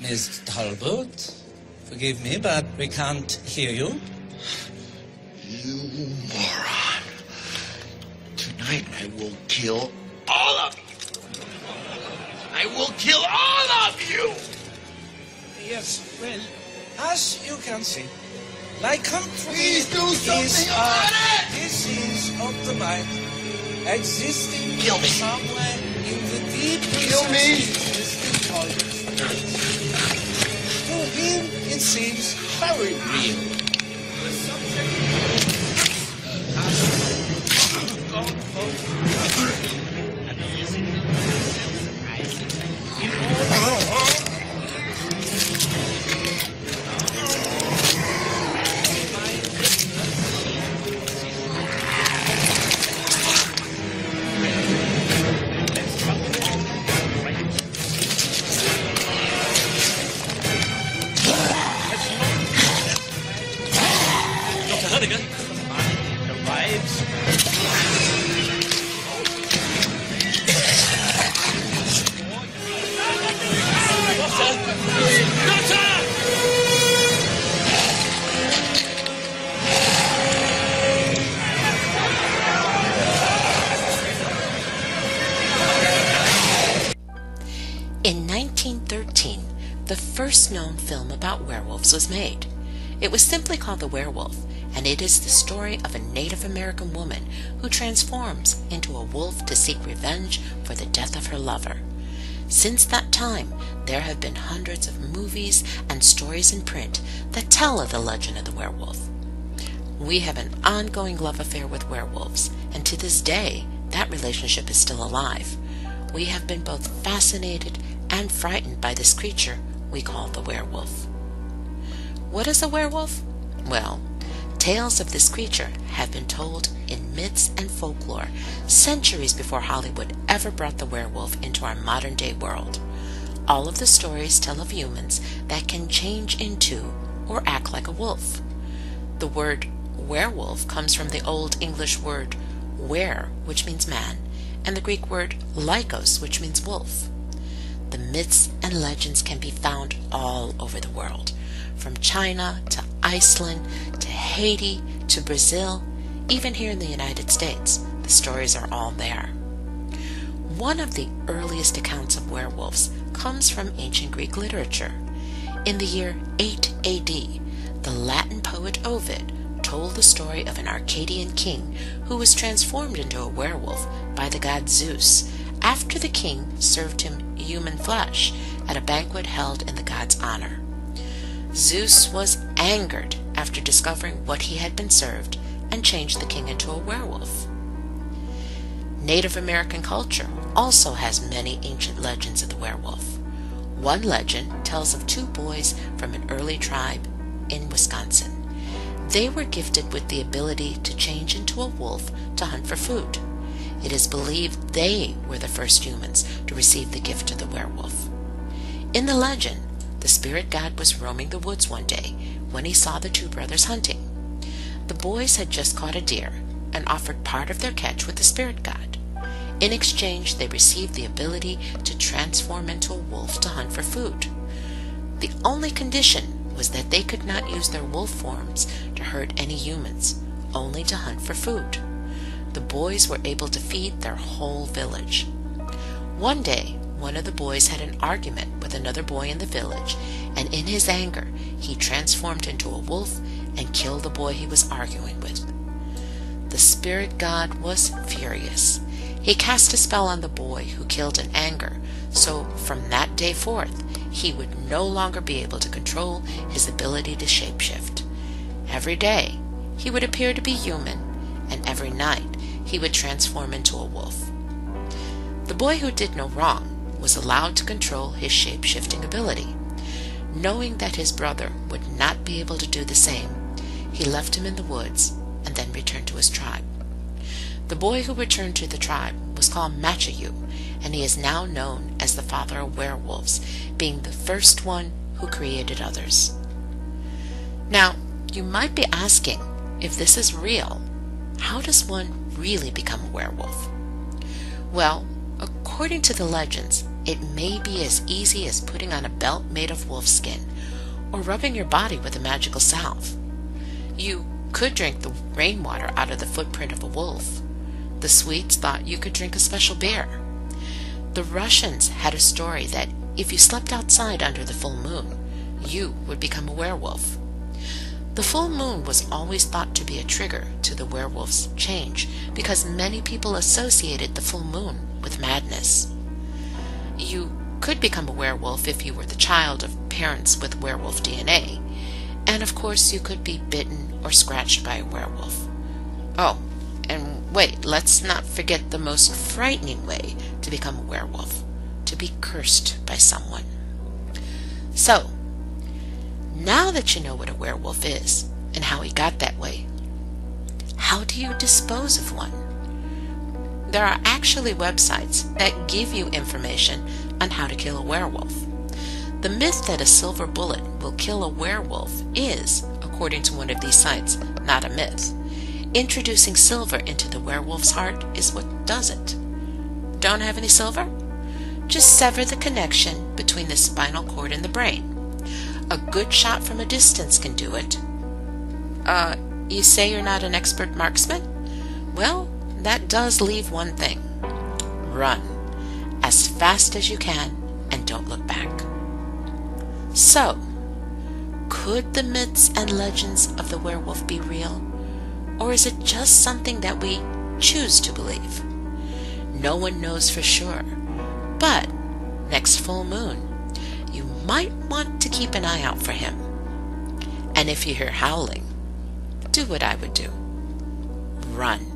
Miss Talbot, forgive me, but we can't hear you. You moron. Tonight I will kill all of you. I will kill all of you! Yes, well, as you can see, my country Please do something about it! Disease of the mind, existing Kill me. somewhere in the deep Kill me. existing toilets. To him, it seems very real. The subject has gone home. In 1913, the first known film about werewolves was made. It was simply called The Werewolf, and it is the story of a Native American woman who transforms into a wolf to seek revenge for the death of her lover. Since that time, there have been hundreds of movies and stories in print that tell of the legend of the werewolf. We have an ongoing love affair with werewolves, and to this day, that relationship is still alive. We have been both fascinated and frightened by this creature we call the werewolf. What is a werewolf? Well, tales of this creature have been told in myths and folklore centuries before Hollywood ever brought the werewolf into our modern-day world. All of the stories tell of humans that can change into or act like a wolf. The word werewolf comes from the Old English word were, which means man, and the Greek word lykos, which means wolf. The myths and legends can be found all over the world, from China to Iceland to Haiti to Brazil, even here in the United States. The stories are all there. One of the earliest accounts of werewolves comes from ancient Greek literature. In the year 8 AD, the Latin poet Ovid told the story of an Arcadian king who was transformed into a werewolf by the god Zeus after the king served him human flesh at a banquet held in the god's honor. Zeus was angered after discovering what he had been served and changed the king into a werewolf. Native American culture also has many ancient legends of the werewolf. One legend tells of two boys from an early tribe in Wisconsin. They were gifted with the ability to change into a wolf to hunt for food. It is believed they were the first humans to receive the gift of the werewolf. In the legend, the spirit god was roaming the woods one day when he saw the two brothers hunting. The boys had just caught a deer and offered part of their catch with the spirit god. In exchange, they received the ability to transform into a wolf to hunt for food. The only condition was that they could not use their wolf forms to hurt any humans, only to hunt for food. The boys were able to feed their whole village. One day, one of the boys had an argument with another boy in the village, and in his anger, he transformed into a wolf and killed the boy he was arguing with. The spirit god was furious. He cast a spell on the boy who killed in anger, so from that day forth, he would no longer be able to control his ability to shapeshift. Every day, he would appear to be human, and every night, he would transform into a wolf. The boy who did no wrong was allowed to control his shape-shifting ability. Knowing that his brother would not be able to do the same, he left him in the woods and then returned to his tribe. The boy who returned to the tribe was called Machayu, and he is now known as the father of werewolves, being the first one who created others. Now, you might be asking, if this is real, how does one really become a werewolf? Well, according to the legends, it may be as easy as putting on a belt made of wolf skin or rubbing your body with a magical salve. You could drink the rainwater out of the footprint of a wolf. The Swedes thought you could drink a special beer. The Russians had a story that if you slept outside under the full moon, you would become a werewolf. The full moon was always thought to be a trigger to the werewolf's change because many people associated the full moon with madness. You could become a werewolf if you were the child of parents with werewolf DNA, and of course you could be bitten or scratched by a werewolf. Oh, and wait, let's not forget the most frightening way to become a werewolf: to be cursed by someone. So, now that you know what a werewolf is and how he got that way, how do you dispose of one? There are actually websites that give you information on how to kill a werewolf. The myth that a silver bullet will kill a werewolf is, according to one of these sites, not a myth. Introducing silver into the werewolf's heart is what does it. Don't have any silver? Just sever the connection between the spinal cord and the brain. A good shot from a distance can do it. You say you're not an expert marksman? Well, that does leave one thing. Run as fast as you can and don't look back. So, could the myths and legends of the werewolf be real? Or is it just something that we choose to believe? No one knows for sure. But next full moon, you might want to keep an eye out for him. And if you hear howling, do what I would do. Run.